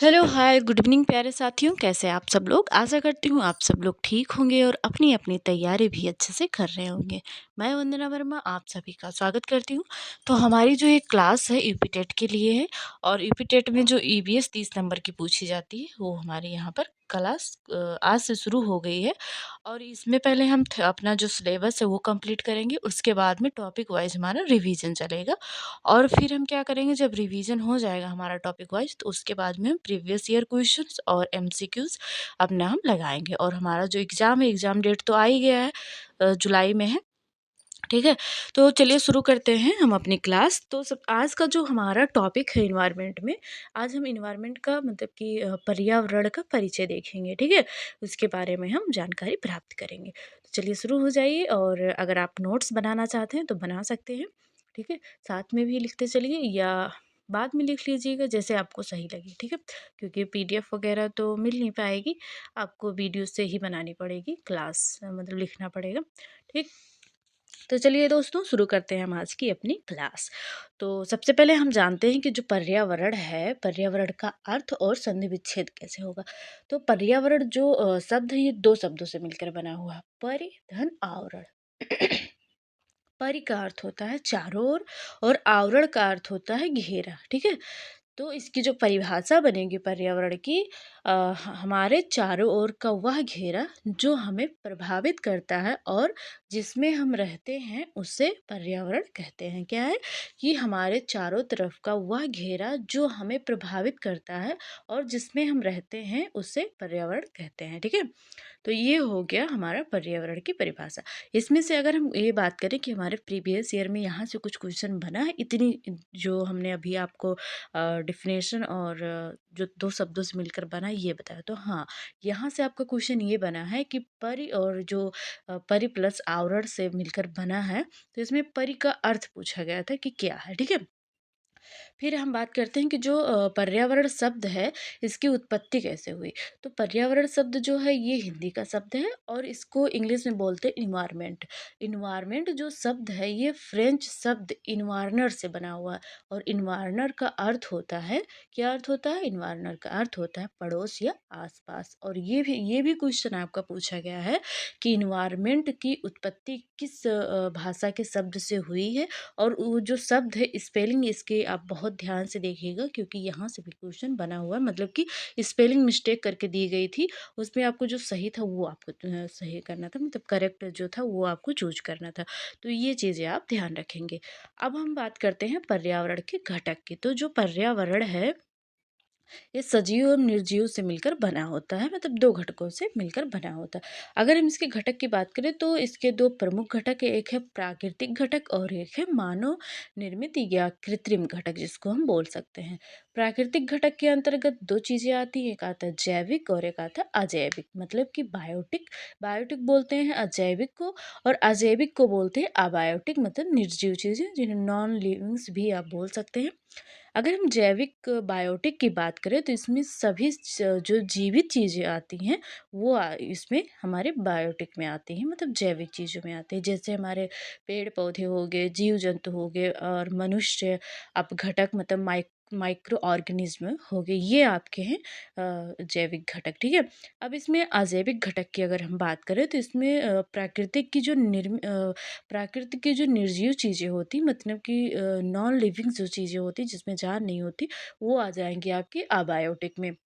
Hello hi good evening प्यारे साथियों, कैसे हैं आप सब लोग। आशा करती हूँ आप सब लोग ठीक होंगे और अपनी अपनी तैयारी भी अच्छे से कर रहे होंगे। मैं वंदना वर्मा आप सभी का स्वागत करती हूँ। तो हमारी जो ये क्लास है यूपी टेट के लिए है और यूपी टेट में जो ईवीएस 30 नंबर की पूछी जाती है वो हमारे यहाँ पर क्लास आज से शुरू हो गई है। और इसमें पहले हम अपना जो सिलेबस है वो कंप्लीट करेंगे, उसके बाद में टॉपिक वाइज हमारा रिवीजन चलेगा। और फिर हम क्या करेंगे, जब रिवीजन हो जाएगा हमारा टॉपिक वाइज तो उसके बाद में हम प्रीवियस ईयर क्वेश्चंस और एमसीक्यूज अपना हम लगाएंगे। और हमारा जो एग्ज़ाम है, एग्ज़ाम डेट तो आ ही गया है, जुलाई में है। ठीक है, तो चलिए शुरू करते हैं हम अपनी क्लास। तो सब आज का जो हमारा टॉपिक है इन्वायरमेंट में, आज हम इन्वायरमेंट का मतलब कि पर्यावरण का परिचय देखेंगे। ठीक है, उसके बारे में हम जानकारी प्राप्त करेंगे। तो चलिए शुरू हो जाइए। और अगर आप नोट्स बनाना चाहते हैं तो बना सकते हैं। ठीक है, साथ में भी लिखते चलिए या बाद में लिख लीजिएगा, जैसे आपको सही लगे। ठीक है, क्योंकि पीडीएफ वगैरह तो मिल नहीं पाएगी, आपको वीडियो से ही बनानी पड़ेगी क्लास, मतलब लिखना पड़ेगा। ठीक, तो चलिए दोस्तों शुरू करते हैं हम आज की अपनी क्लास। तो सबसे पहले हम जानते हैं कि जो पर्यावरण है, पर्यावरण का अर्थ और संधि विच्छेद कैसे होगा। तो पर्यावरण जो शब्द है, ये दो शब्दों से मिलकर बना हुआ है, परि धन आवरण। परि का अर्थ होता है चारों ओर और आवरण का अर्थ होता है घेरा। ठीक है, तो इसकी जो परिभाषा बनेगी पर्यावरण की, हमारे चारों ओर का वह घेरा जो हमें प्रभावित करता है और जिसमें हम रहते हैं उसे पर्यावरण कहते हैं। क्या है कि हमारे चारों तरफ का वह घेरा जो हमें प्रभावित करता है और जिसमें हम रहते हैं उसे पर्यावरण कहते हैं। ठीक है, तो ये हो गया हमारा पर्यावरण की परिभाषा। इसमें से अगर हम ये बात करें कि हमारे प्रीवियस ईयर में यहाँ से कुछ क्वेश्चन बना है, इतनी जो हमने अभी आपको डिफिनेशन और जो दो शब्दों से मिलकर बना ये बताया, तो हाँ, यहाँ से आपका क्वेश्चन ये बना है कि परि और जो परि प्लस आवरण से मिलकर बना है, तो इसमें परि का अर्थ पूछा गया था कि क्या है। ठीक है, फिर हम बात करते हैं कि जो पर्यावरण शब्द है, इसकी उत्पत्ति कैसे हुई। तो पर्यावरण शब्द जो है ये हिंदी का शब्द है और इसको इंग्लिश में बोलते हैं इन्वायरमेंट। इन्वायरमेंट जो शब्द है ये फ्रेंच शब्द इन्वायरनर से बना हुआ है। और इन्वायरनर का अर्थ होता है, क्या अर्थ होता है, इन्वायरनर का अर्थ होता है पड़ोस या आसपास। और ये भी क्वेश्चन आपका पूछा गया है कि इन्वायरमेंट की उत्पत्ति किस भाषा के शब्द से हुई है। और वो जो शब्द है स्पेलिंग इसके आप बहुत ध्यान से देखिएगा, क्योंकि यहाँ से भी क्वेश्चन बना हुआ है, मतलब कि स्पेलिंग मिस्टेक करके दी गई थी। उसमें आपको जो सही था वो आपको सही करना था, मतलब करेक्ट जो था वो आपको चूज करना था। तो ये चीज़ें आप ध्यान रखेंगे। अब हम बात करते हैं पर्यावरण के घटक की। तो जो पर्यावरण है ये सजीव और निर्जीव से मिलकर बना होता है, मतलब दो घटकों से मिलकर बना होता है। अगर हम इसके घटक की बात करें तो इसके दो प्रमुख घटक है, एक है प्राकृतिक घटक और एक है मानव निर्मित या कृत्रिम घटक, जिसको हम बोल सकते हैं। प्राकृतिक घटक के अंतर्गत दो चीजें आती हैं, एक आता है जैविक और एक आता है अजैविक, मतलब कि बायोटिक। बायोटिक बोलते हैं अजैविक को और अजैविक को बोलते हैं अबायोटिक, मतलब निर्जीव चीजें, जिन्हें नॉन लिविंग्स भी आप बोल सकते हैं। अगर हम जैविक बायोटिक की बात करें तो इसमें सभी जो जीवित चीज़ें आती हैं वो इसमें हमारे बायोटिक में आती हैं, मतलब जैविक चीज़ों में आती हैं। जैसे हमारे पेड़ पौधे हो गए, जीव जंतु हो गए और मनुष्य अब घटक, मतलब माइक्रो ऑर्गेनिज्म हो गए, ये आपके हैं जैविक घटक। ठीक है, अब इसमें अजैविक घटक की अगर हम बात करें तो इसमें प्राकृतिक की जो निर्जीव चीज़ें होती, मतलब कि नॉन लिविंग जो चीज़ें होती जिसमें जान नहीं होती, वो आ जाएंगी आपके अबायोटिक में।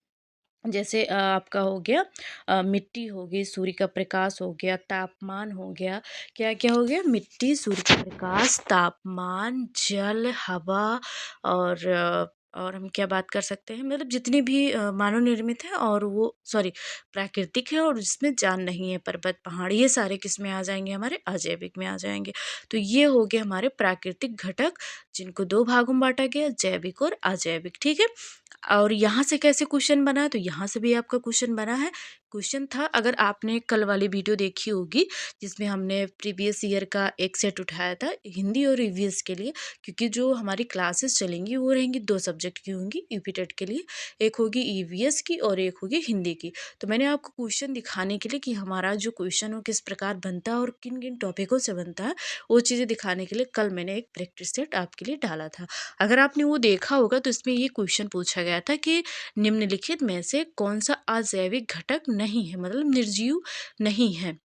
जैसे आपका हो गया मिट्टी हो गई, सूर्य का प्रकाश हो गया, तापमान हो गया। क्या क्या हो गया, मिट्टी, सूर्य का प्रकाश, तापमान, जल, हवा और और हम क्या बात कर सकते हैं, मतलब जितनी भी मानव निर्मित है और वो सॉरी प्राकृतिक है और जिसमें जान नहीं है, पर्वत पहाड़, ये सारे किस में आ जाएंगे, हमारे अजैविक में आ जाएंगे। तो ये हो गए हमारे प्राकृतिक घटक, जिनको दो भागों में बांटा गया, जैविक और अजैविक। ठीक है, और यहाँ से कैसे क्वेश्चन बना है, तो यहाँ से भी आपका क्वेश्चन बना है। क्वेश्चन था, अगर आपने कल वाली वीडियो देखी होगी जिसमें हमने प्रीवियस ईयर का एक सेट उठाया था हिंदी और ईवीएस के लिए, क्योंकि जो हमारी क्लासेस चलेंगी वो रहेंगी दो सब्जेक्ट की होंगी यूपी टेट के लिए, एक होगी ईवीएस की और एक होगी हिंदी की। तो मैंने आपको क्वेश्चन दिखाने के लिए कि हमारा जो क्वेश्चन वो किस प्रकार बनता है और किन किन टॉपिकों से बनता है, वो चीज़ें दिखाने के लिए कल मैंने एक प्रैक्टिस सेट आपके लिए डाला था। अगर आपने वो देखा होगा तो इसमें ये क्वेश्चन पूछा गया था कि निम्नलिखित में से कौन सा अजैविक घटक नहीं है, मतलब निर्जीव नहीं है।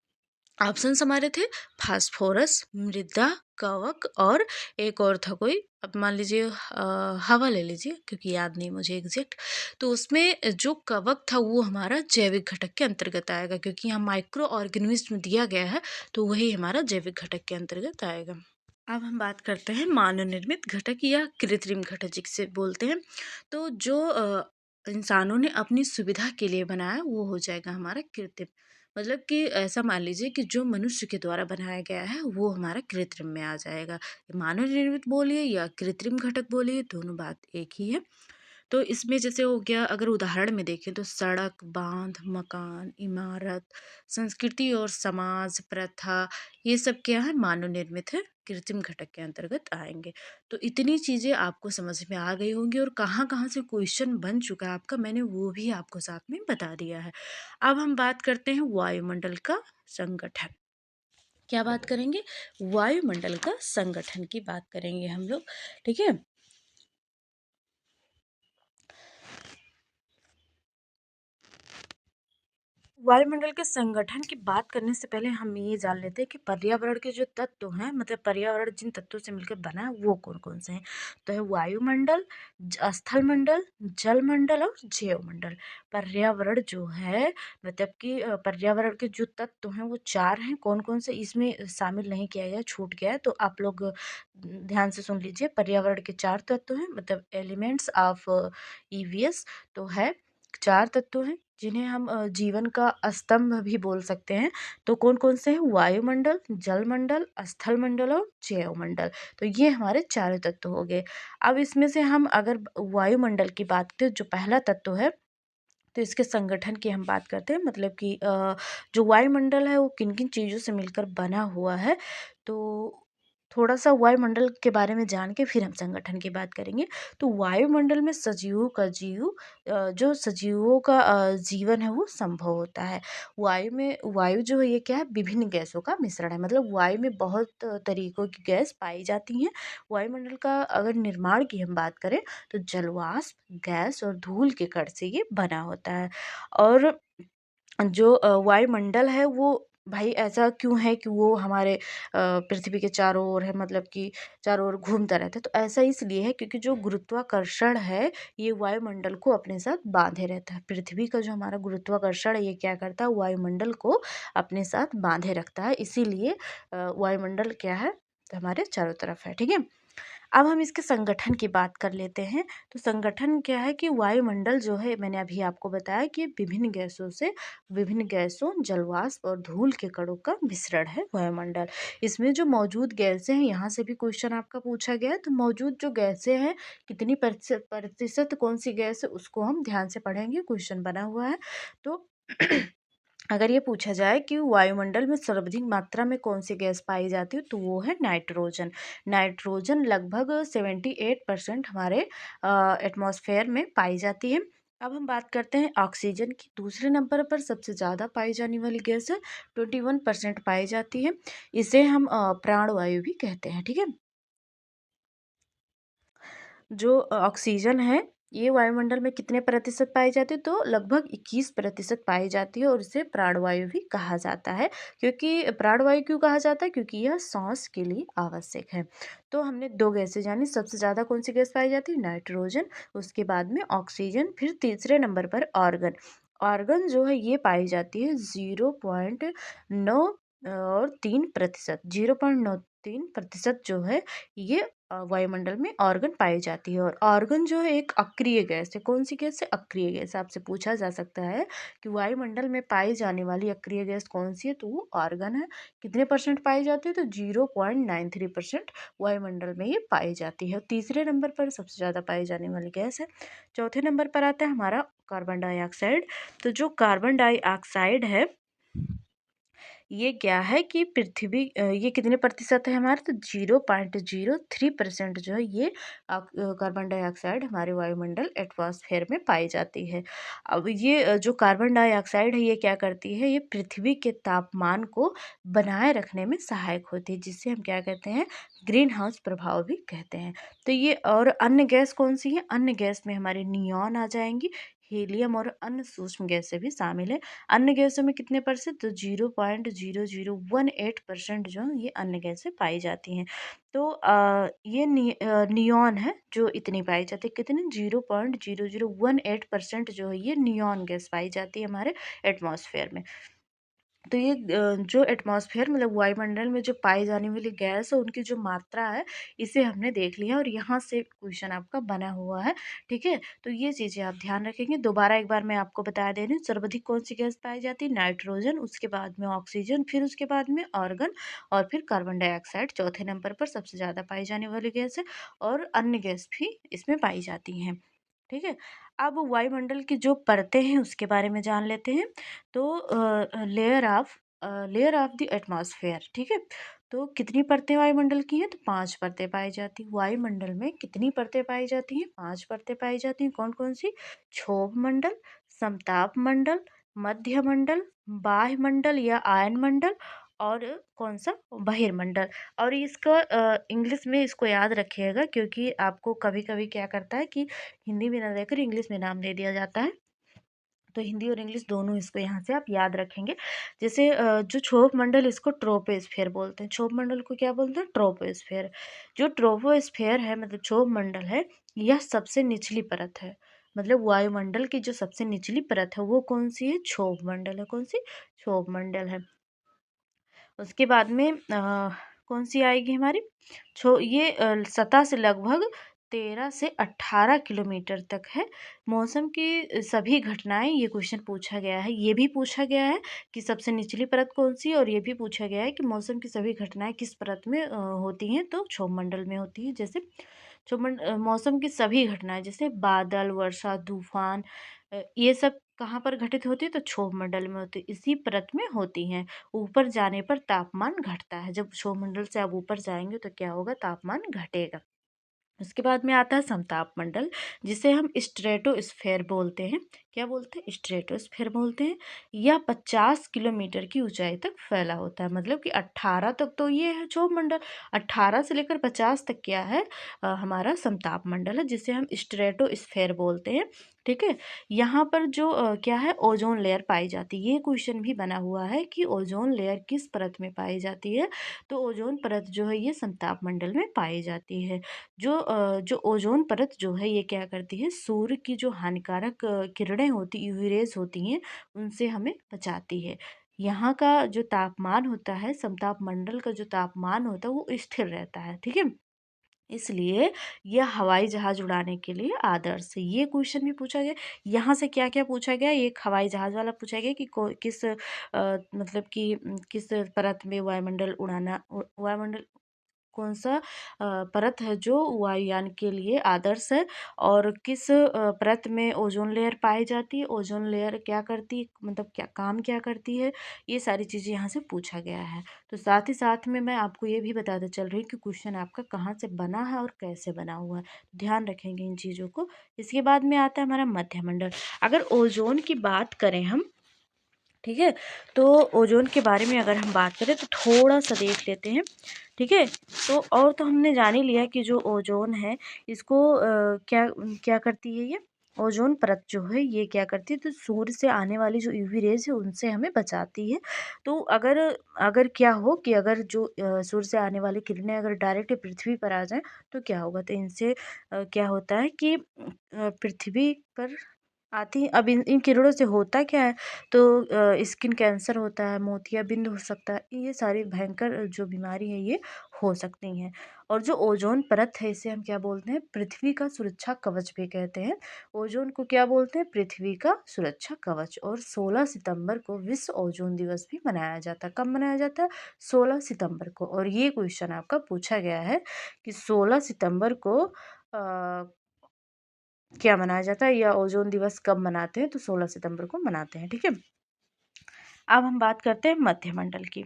ऑप्शंस हमारे थे फास्फोरस, मृदा, कवक और एक और था कोई, अब मान लीजिए हवा ले लीजिए क्योंकि याद नहीं मुझे एग्जैक्ट। तो उसमें जो कवक था वो हमारा जैविक घटक के अंतर्गत आएगा, क्योंकि यहाँ माइक्रो ऑर्गेनिज्म दिया गया है तो वही हमारा जैविक घटक के अंतर्गत आएगा। अब हम बात करते हैं मानव निर्मित घटक या कृत्रिम घटक जिसे बोलते हैं। तो जो इंसानों ने अपनी सुविधा के लिए बनाया वो हो जाएगा हमारा कृत्रिम। मतलब कि ऐसा मान लीजिए कि जो मनुष्य के द्वारा बनाया गया है वो हमारा कृत्रिम में आ जाएगा। मानव निर्मित बोलिए या कृत्रिम घटक बोलिए, दोनों बात एक ही है। तो इसमें जैसे हो गया, अगर उदाहरण में देखें तो सड़क, बांध, मकान, इमारत, संस्कृति और समाज, प्रथा, ये सब क्या है, मानव निर्मित है, कृत्रिम घटक के अंतर्गत आएंगे। तो इतनी चीज़ें आपको समझ में आ गई होंगी और कहाँ कहाँ से क्वेश्चन बन चुका है आपका, मैंने वो भी आपको साथ में बता दिया है। अब हम बात करते हैं वायुमंडल का संगठन। क्या बात करेंगे? वायुमंडल का संगठन की बात करेंगे हम लोग, ठीक है। वायुमंडल के संगठन की बात करने से पहले हम ये जान लेते हैं कि पर्यावरण के जो तत्व हैं, मतलब पर्यावरण जिन तत्वों से मिलकर बना है वो कौन कौन से हैं। तो है वायुमंडल, स्थल मंडल, जल मंडल और जैव मंडल। पर्यावरण जो है, मतलब कि पर्यावरण के जो तत्व हैं वो चार हैं। कौन कौन से इसमें शामिल नहीं किया गया, छूट गया है, तो आप लोग ध्यान से सुन लीजिए। पर्यावरण के चार तत्व हैं, मतलब एलिमेंट्स ऑफ ईवीएस। तो है चार तत्व हैं जिन्हें हम जीवन का स्तंभ भी बोल सकते हैं। तो कौन कौन से हैं? वायुमंडल, जलमंडल, स्थल मंडल और जैव मंडल। तो ये हमारे चारों तत्व हो गए। अब इसमें से हम अगर वायुमंडल की बात करें, जो पहला तत्व है, तो इसके संगठन की हम बात करते हैं। मतलब कि जो वायुमंडल है वो किन किन चीज़ों से मिलकर बना हुआ है। तो थोड़ा सा वायुमंडल के बारे में जान के फिर हम संगठन की बात करेंगे। तो वायुमंडल में सजीवों का जो सजीवों का जीवन है वो संभव होता है। वायु जो है ये क्या है, विभिन्न गैसों का मिश्रण है। मतलब वायु में बहुत तरीकों की गैस पाई जाती हैं। वायुमंडल का अगर निर्माण की हम बात करें तो जलवाष्प, गैस और धूल के कण से ये बना होता है। और जो वायुमंडल है वो भाई ऐसा क्यों है कि वो हमारे पृथ्वी के चारों ओर है, मतलब कि चारों ओर घूमता रहता है। तो ऐसा इसलिए है क्योंकि जो गुरुत्वाकर्षण है ये वायुमंडल को अपने साथ बांधे रहता है। पृथ्वी का जो हमारा गुरुत्वाकर्षण है ये क्या करता है, वायुमंडल को अपने साथ बांधे रखता है। इसीलिए वायुमंडल क्या है, हमारे चारों तरफ है, ठीक है। अब हम इसके संगठन की बात कर लेते हैं। तो संगठन क्या है कि वायुमंडल जो है, मैंने अभी आपको बताया कि विभिन्न गैसों, जलवाष्प और धूल के कणों का मिश्रण है वायुमंडल। इसमें जो मौजूद गैसें हैं, यहाँ से भी क्वेश्चन आपका पूछा गया है। तो मौजूद जो गैसें हैं, कितनी प्रतिशत कौन सी गैस है उसको हम ध्यान से पढ़ेंगे, क्वेश्चन बना हुआ है। तो अगर ये पूछा जाए कि वायुमंडल में सर्वाधिक मात्रा में कौन सी गैस पाई जाती है, तो वो है नाइट्रोजन। नाइट्रोजन लगभग 78% हमारे एटमॉस्फेयर में पाई जाती है। अब हम बात करते हैं ऑक्सीजन की। दूसरे नंबर पर सबसे ज़्यादा पाई जाने वाली गैस है, 21% पाई जाती है। इसे हम प्राणवायु भी कहते हैं, ठीक है। जो ऑक्सीजन है ये वायुमंडल में कितने प्रतिशत पाई जाती है, तो लगभग 21% पाई जाती है और इसे प्राणवायु भी कहा जाता है। क्योंकि प्राणवायु क्यों कहा जाता है, क्योंकि यह सांस के लिए आवश्यक है। तो हमने दो गैसें जानी, सबसे ज़्यादा कौन सी गैस पाई जाती है, नाइट्रोजन, उसके बाद में ऑक्सीजन, फिर तीसरे नंबर पर ऑर्गन। ऑर्गन जो है ये पाई जाती है 0.9 और 3%, 0.93% जो है ये वायुमंडल में ऑर्गन पाई जाती है। और ऑर्गन जो है एक अक्रिय गैस है। कौन सी गैस है, अक्रिय गैस। आपसे पूछा जा सकता है कि वायुमंडल में पाई जाने वाली अक्रिय गैस कौन सी है, तो वो ऑर्गन है। कितने परसेंट पाई जाती है, तो 0.93% वायुमंडल में ये पाई जाती है। तीसरे नंबर पर सबसे ज़्यादा पाई जाने वाली गैस है। चौथे नंबर पर आता है हमारा कार्बन डाइऑक्साइड। तो जो कार्बन डाइऑक्साइड है ये क्या है कि पृथ्वी ये कितने प्रतिशत है हमारे, तो 0.03% जो है ये कार्बन डाइऑक्साइड हमारे वायुमंडल एटमॉस्फेयर में पाई जाती है। अब ये जो कार्बन डाइऑक्साइड है ये क्या करती है, ये पृथ्वी के तापमान को बनाए रखने में सहायक होती है, जिससे हम क्या कहते हैं, ग्रीन हाउस प्रभाव भी कहते हैं। तो ये और अन्य गैस कौन सी है, अन्य गैस में हमारे नियॉन आ जाएंगी, हीलियम और अन्य सूक्ष्म गैसें भी शामिल है। अन्य गैसों में कितने परसेंट, तो 0.0018% जो ये अन्य गैसें पाई जाती हैं। तो ये नियॉन है जो इतनी पाई जाती है, कितनी, 0.0018% जो है ये नियॉन गैस पाई जाती है हमारे एटमॉस्फेयर में। तो ये जो एटमॉस्फेयर मतलब वायुमंडल में जो पाई जाने वाली गैस है उनकी जो मात्रा है, इसे हमने देख लिया और यहाँ से क्वेश्चन आपका बना हुआ है। ठीक है, तो ये चीज़ें आप ध्यान रखेंगे। दोबारा एक बार मैं आपको बता दे रही हूँ, सर्वाधिक कौन सी गैस पाई जाती है, नाइट्रोजन, उसके बाद में ऑक्सीजन, फिर उसके बाद में ऑर्गन और फिर कार्बन डाइऑक्साइड चौथे नंबर पर सबसे ज़्यादा पाई जाने वाली गैस है, और अन्य गैस भी इसमें पाई जाती हैं। ठीक है, अब वायुमंडल की जो परतें हैं उसके बारे में जान लेते हैं। तो लेयर ऑफ द एटमॉस्फेयर, ठीक है। तो कितनी परतें वायुमंडल की हैं, तो 5 परतें पाई जाती हैं। वायुमंडल में कितनी परतें पाई जाती हैं, 5 परतें पाई जाती हैं। कौन कौन सी, क्षोभ मंडल, समताप मंडल, मध्य मंडल, बाह्य मंडल या आयन मंडल, और कौन सा, बहिर्मंडल। और इसका इंग्लिश में इसको याद रखिएगा, क्योंकि आपको कभी कभी क्या करता है कि हिंदी में ना देकर इंग्लिश में नाम दे दिया जाता है, तो हिंदी और इंग्लिश दोनों इसको यहाँ से आप याद रखेंगे। जैसे जो क्षोभ मंडल, इसको ट्रोपोस्फेयर बोलते हैं। क्षोभ मंडल को क्या बोलते हैं, ट्रोपोस्फेयर। जो ट्रोपोस्फेयर है मतलब क्षोभ मंडल है, यह सबसे निचली परत है। मतलब वायुमंडल की जो सबसे निचली परत है वो कौन सी है, क्षोभ मंडल है। कौन सी, क्षोभ मंडल है। उसके बाद में कौन सी आएगी हमारी, ये सतह से लगभग 13 से 18 किलोमीटर तक है। मौसम की सभी घटनाएं, ये क्वेश्चन पूछा गया है, ये भी पूछा गया है कि सबसे निचली परत कौन सी है, और ये भी पूछा गया है कि मौसम की सभी घटनाएं किस परत में होती हैं, तो क्षोभमंडल में होती है। जैसे मौसम की सभी घटनाएं जैसे बादल, वर्षा, तूफान, ये सब कहाँ पर घटित होती है, तो क्षोभ मंडल में होती है, इसी परत में होती हैं। ऊपर जाने पर तापमान घटता है, जब क्षोभ मंडल से आप ऊपर जाएंगे तो क्या होगा, तापमान घटेगा। उसके बाद में आता है समताप मंडल, जिसे हम स्ट्रेटोस्फेयर बोलते हैं। क्या बोलते हैं, स्ट्रेटोस्फेयर बोलते हैं। यह 50 किलोमीटर की ऊंचाई तक फैला होता है, मतलब कि 18 तक तो ये है क्षोभ मंडल, 18 से लेकर 50 तक क्या है, हमारा समताप मंडल है, जिसे हम स्ट्रेटोस्फेयर बोलते हैं। ठीक है, यहाँ पर जो क्या है, ओजोन लेयर पाई जाती है। ये क्वेश्चन भी बना हुआ है कि ओजोन लेयर किस परत में पाई जाती है, तो ओजोन परत जो है ये समताप मंडल में पाई जाती है। जो ओजोन परत जो है ये क्या करती है, सूर्य की जो हानिकारक किरणें होती, यूवी रेज होती हैं, उनसे हमें बचाती है। यहाँ का जो तापमान होता है, समताप मंडल का जो तापमान होता है वो स्थिर रहता है। ठीक है, इसलिए यह हवाई जहाज उड़ाने के लिए आदर्श है। ये क्वेश्चन भी पूछा गया। यहाँ से क्या क्या पूछा गया, एक हवाई जहाज वाला पूछा गया कि किस मतलब कि किस परत में वायुमंडल उड़ाना, वायुमंडल कौन सा परत है जो वायुयान के लिए आदर्श है, और किस परत में ओजोन लेयर पाई जाती है, ओजोन लेयर क्या करती है, मतलब क्या काम क्या करती है, ये सारी चीज़ें यहाँ से पूछा गया है। तो साथ ही साथ में मैं आपको ये भी बताते चल रही हूँ कि क्वेश्चन आपका कहाँ से बना है और कैसे बना हुआ है, ध्यान रखेंगे इन चीज़ों को। इसके बाद में आता है हमारा मध्यमंडल। अगर ओजोन की बात करें हम, ठीक है, तो ओजोन के बारे में अगर हम बात करें तो थोड़ा सा देख लेते हैं। ठीक है, तो और तो हमने जान ही लिया कि जो ओजोन है इसको क्या क्या करती है, ये ओजोन परत जो है ये क्या करती है, तो सूर्य से आने वाली जो यूवी रेज है उनसे हमें बचाती है। तो अगर अगर क्या हो कि अगर जो सूर्य से आने वाली किरणें अगर डायरेक्ट पृथ्वी पर आ जाएं तो क्या होगा, तो इनसे क्या होता है कि पृथ्वी पर आती हैं। अब इन किरणों से होता क्या है, तो स्किन कैंसर होता है, मोतियाबिंद हो सकता है, ये सारी भयंकर जो बीमारी है ये हो सकती हैं। और जो ओजोन परत है इसे हम क्या बोलते हैं, पृथ्वी का सुरक्षा कवच भी कहते हैं। ओजोन को क्या बोलते हैं, पृथ्वी का सुरक्षा कवच। और 16 सितंबर को विश्व ओजोन दिवस भी मनाया जाता है। कब मनाया जाता है, 16 सितंबर को। और ये क्वेश्चन आपका पूछा गया है कि 16 सितंबर को क्या मनाया जाता है, या ओजोन दिवस कब मनाते हैं, तो 16 सितंबर को मनाते हैं। ठीक है, अब हम बात करते हैं मध्यमंडल की।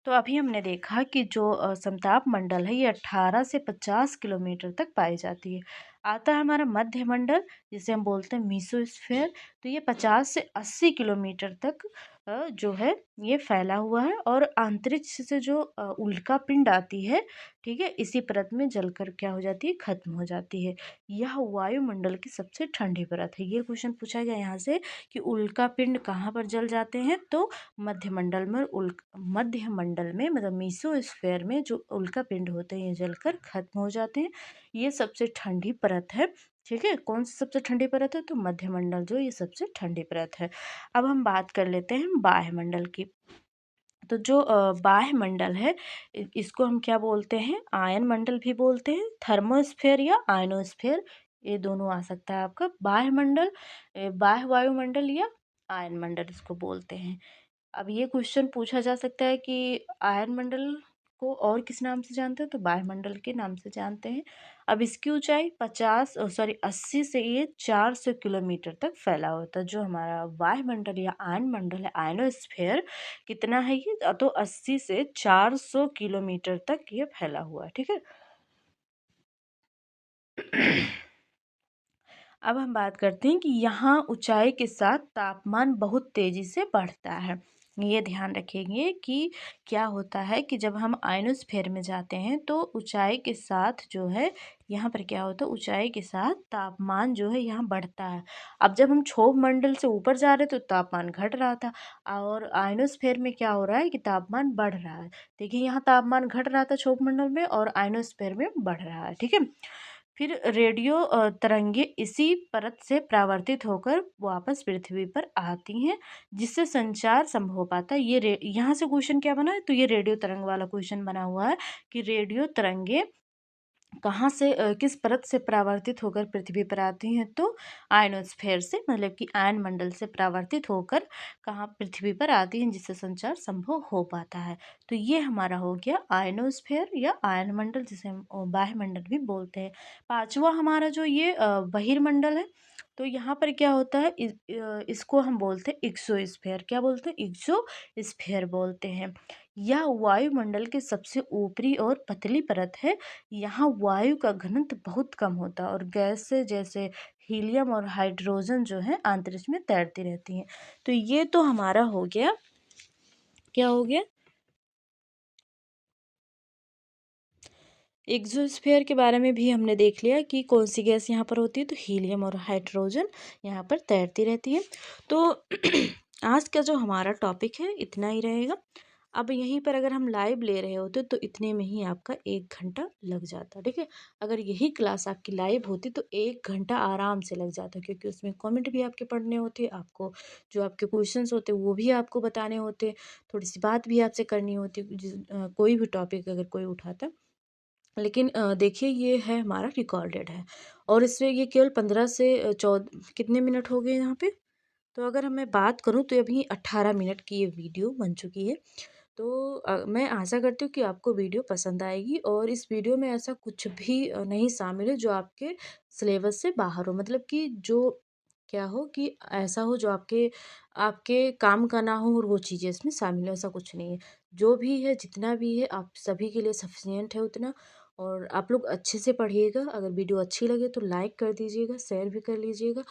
तो अभी हमने देखा कि जो समताप मंडल है ये 18 से 50 किलोमीटर तक पाई जाती है। आता है हमारा मध्यमंडल, जिसे हम बोलते हैं मीसोस्फीयर। तो ये 50 से 80 किलोमीटर तक जो है ये फैला हुआ है, और अंतरिक्ष से जो उल्का पिंड आती है, ठीक है, इसी परत में जलकर क्या हो जाती है, खत्म हो जाती है। यह वायुमंडल की सबसे ठंडी परत है। ये क्वेश्चन पूछा गया यहाँ से कि उल्का पिंड कहाँ पर जल जाते हैं, तो मध्यमंडल में मध्यमंडल में मतलब मीसोस्फीयर में जो उल्का पिंड होते हैं ये जलकर खत्म हो जाते हैं। ये सबसे ठंडी परत है। ठीक है, कौन सी सबसे ठंडी परत है, तो मध्यमंडल जो ये सबसे ठंडी परत है। अब हम बात कर लेते हैं बाह्यमंडल की। तो जो बाह्यमंडल है इसको हम क्या बोलते हैं, आयन मंडल भी बोलते हैं, थर्मोस्फेयर या आयनोस्फेयर, ये दोनों आ सकता है आपका। बाह्यमंडल, बाह्य वायुमंडल या आयन मंडल इसको बोलते हैं। अब ये क्वेश्चन पूछा जा सकता है कि आयन मंडल को और किस नाम से जानते हैं, तो वायुमंडल के नाम से जानते हैं। अब इसकी ऊंचाई 80 से ये 400 किलोमीटर तक फैला होता है। जो हमारा वायुमंडल या आयन मंडल है, आयनोस्फेयर, कितना है ये, तो 80 से 400 किलोमीटर तक ये फैला हुआ है। ठीक है। अब हम बात करते हैं कि यहाँ ऊंचाई के साथ तापमान बहुत तेजी से बढ़ता है। ये ध्यान रखेंगे कि क्या होता है कि जब हम आयनोस्फीयर में जाते हैं तो ऊंचाई के साथ जो है यहाँ पर क्या होता है, ऊंचाई के साथ तापमान जो है यहाँ बढ़ता है। अब जब हम क्षोभ मंडल से ऊपर जा रहे तो तापमान घट रहा था, और आयनोस्फीयर में क्या हो रहा है कि तापमान बढ़ रहा है। देखिए यहाँ तापमान घट रहा था क्षोभ मंडल में, और आयनोस्फीयर में बढ़ रहा है। ठीक है। फिर रेडियो तरंगे इसी परत से परावर्तित होकर वापस पृथ्वी पर आती हैं, जिससे संचार संभव हो पाता है। यहाँ से क्वेश्चन क्या बना है, तो ये रेडियो तरंग वाला क्वेश्चन बना हुआ है कि रेडियो तरंगे कहाँ से किस परत से परावर्तित होकर पृथ्वी पर आती हैं, तो आयनोस्फेयर से, मतलब कि आयन मंडल से परावर्तित होकर कहाँ पृथ्वी पर आती हैं, जिससे संचार संभव हो पाता है। तो ये हमारा हो गया आयनोस्फेयर या आयन मंडल, जिसे हम बाह्यमंडल भी बोलते हैं। पांचवा हमारा जो ये बहिर्मंडल है, तो यहाँ पर क्या होता है, इसको हम बोलते हैं इक्सोस्फेयर। क्या बोलते हैं, इक्सोस्फेयर बोलते हैं। यह वायुमंडल के सबसे ऊपरी और पतली परत है। यहाँ वायु का घनत्व बहुत कम होता है, और गैस से जैसे हीलियम और हाइड्रोजन जो है अंतरिक्ष में तैरती रहती हैं। तो ये तो हमारा हो गया, क्या हो गया, एक्सोस्फीयर के बारे में भी हमने देख लिया कि कौन सी गैस यहाँ पर होती है, तो हीलियम और हाइड्रोजन यहाँ पर तैरती रहती है। तो आज का जो हमारा टॉपिक है इतना ही रहेगा। अब यहीं पर अगर हम लाइव ले रहे होते तो इतने में ही आपका 1 घंटा लग जाता। ठीक है। अगर यही क्लास आपकी लाइव होती तो 1 घंटा आराम से लग जाता, क्योंकि उसमें कमेंट भी आपके पढ़ने होते, आपको जो आपके क्वेश्चंस होते वो भी आपको बताने होते, थोड़ी सी बात भी आपसे करनी होती, कोई भी टॉपिक अगर कोई उठाता। लेकिन देखिए ये है हमारा रिकॉर्डेड है, और इसमें ये केवल 15 से 14 कितने मिनट हो गए यहाँ पे। तो अगर मैं बात करूँ तो अभी 18 मिनट की ये वीडियो बन चुकी है। तो मैं आशा करती हूँ कि आपको वीडियो पसंद आएगी, और इस वीडियो में ऐसा कुछ भी नहीं शामिल है जो आपके सिलेबस से बाहर हो, मतलब कि जो क्या हो कि ऐसा हो जो आपके आपके काम का ना हो, और वो चीज़ें इसमें शामिल हो, ऐसा कुछ नहीं है। जो भी है जितना भी है आप सभी के लिए सफिशियंट है उतना। और आप लोग अच्छे से पढ़िएगा। अगर वीडियो अच्छी लगे तो लाइक कर दीजिएगा, शेयर भी कर लीजिएगा,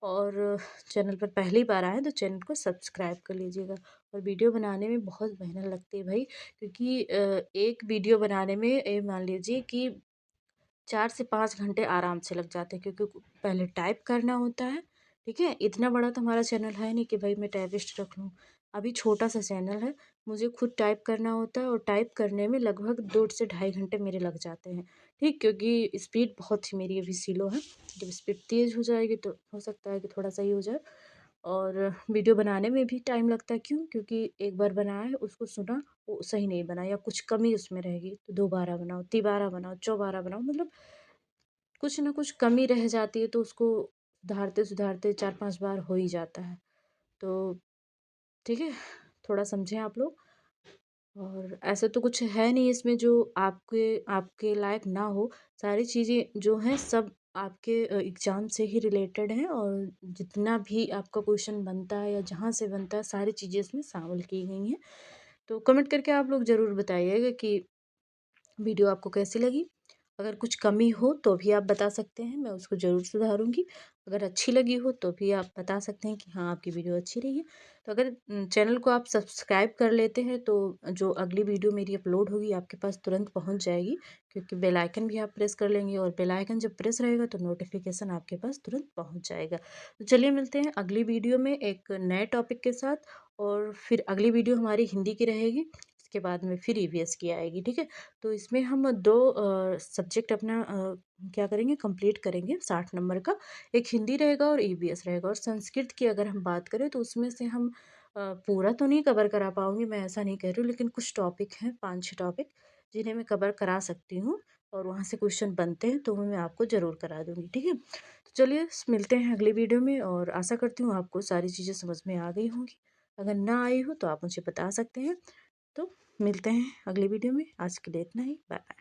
और चैनल पर पहली बार आए तो चैनल को सब्सक्राइब कर लीजिएगा। और वीडियो बनाने में बहुत मेहनत लगती है भाई, क्योंकि एक वीडियो बनाने में ये मान लीजिए कि 4 से 5 घंटे आराम से लग जाते हैं, क्योंकि पहले टाइप करना होता है। ठीक है। इतना बड़ा तो हमारा चैनल है नहीं कि भाई मैं टाइपिस्ट रख लूँ। अभी छोटा सा चैनल है, मुझे खुद टाइप करना होता है, और टाइप करने में लगभग 2 से ढाई घंटे मेरे लग जाते हैं। ठीक, क्योंकि स्पीड बहुत ही मेरी अभी स्लो है। जब स्पीड तेज़ हो जाएगी तो हो सकता है कि थोड़ा सही हो जाए। और वीडियो बनाने में भी टाइम लगता है, क्यों, क्योंकि एक बार बनाया है उसको सुना, वो सही नहीं बना, या कुछ कमी उसमें रहेगी तो दोबारा बनाओ, तिबारा बनाओ, चौबारा बनाओ, मतलब कुछ ना कुछ कमी रह जाती है, तो उसको सुधारते सुधारते 4-5 बार हो ही जाता है। तो ठीक है, थोड़ा समझें आप लोग। और ऐसा तो कुछ है नहीं इसमें जो आपके आपके लायक ना हो। सारी चीज़ें जो हैं सब आपके एग्ज़ाम से ही रिलेटेड हैं और जितना भी आपका क्वेश्चन बनता है या जहाँ से बनता है सारी चीज़ें इसमें शामिल की गई हैं। तो कमेंट करके आप लोग ज़रूर बताइएगा कि वीडियो आपको कैसी लगी। अगर कुछ कमी हो तो भी आप बता सकते हैं, मैं उसको ज़रूर सुधारूँगी। अगर अच्छी लगी हो तो भी आप बता सकते हैं कि हाँ, आपकी वीडियो अच्छी रही है। तो अगर चैनल को आप सब्सक्राइब कर लेते हैं तो जो अगली वीडियो मेरी अपलोड होगी आपके पास तुरंत पहुँच जाएगी, क्योंकि बेल आइकन भी आप प्रेस कर लेंगे और बेल आइकन जब प्रेस रहेगा तो नोटिफ़िकेशन आपके पास तुरंत पहुँच जाएगा। तो चलिए मिलते हैं अगली वीडियो में एक नए टॉपिक के साथ, और फिर अगली वीडियो हमारी हिंदी की रहेगी, इसके बाद में फिर ईवीएस की आएगी, ठीक है? तो इसमें हम 2 सब्जेक्ट अपना क्या करेंगे, कंप्लीट करेंगे 60 नंबर का। एक हिंदी रहेगा और ईवीएस रहेगा। और संस्कृत की अगर हम बात करें तो उसमें से हम पूरा तो नहीं कवर करा पाऊँगी, मैं ऐसा नहीं कह रही हूँ, लेकिन कुछ टॉपिक हैं, 5-6 टॉपिक जिन्हें मैं कवर करा सकती हूँ और वहाँ से क्वेश्चन बनते हैं तो वो मैं आपको ज़रूर करा दूँगी, ठीक है? तो चलिए मिलते हैं अगली वीडियो में, और आशा करती हूँ आपको सारी चीज़ें समझ में आ गई होंगी। अगर ना आई हो तो आप मुझे बता सकते हैं। तो मिलते हैं अगली वीडियो में, आज के लिए इतना ही, बाय बाय।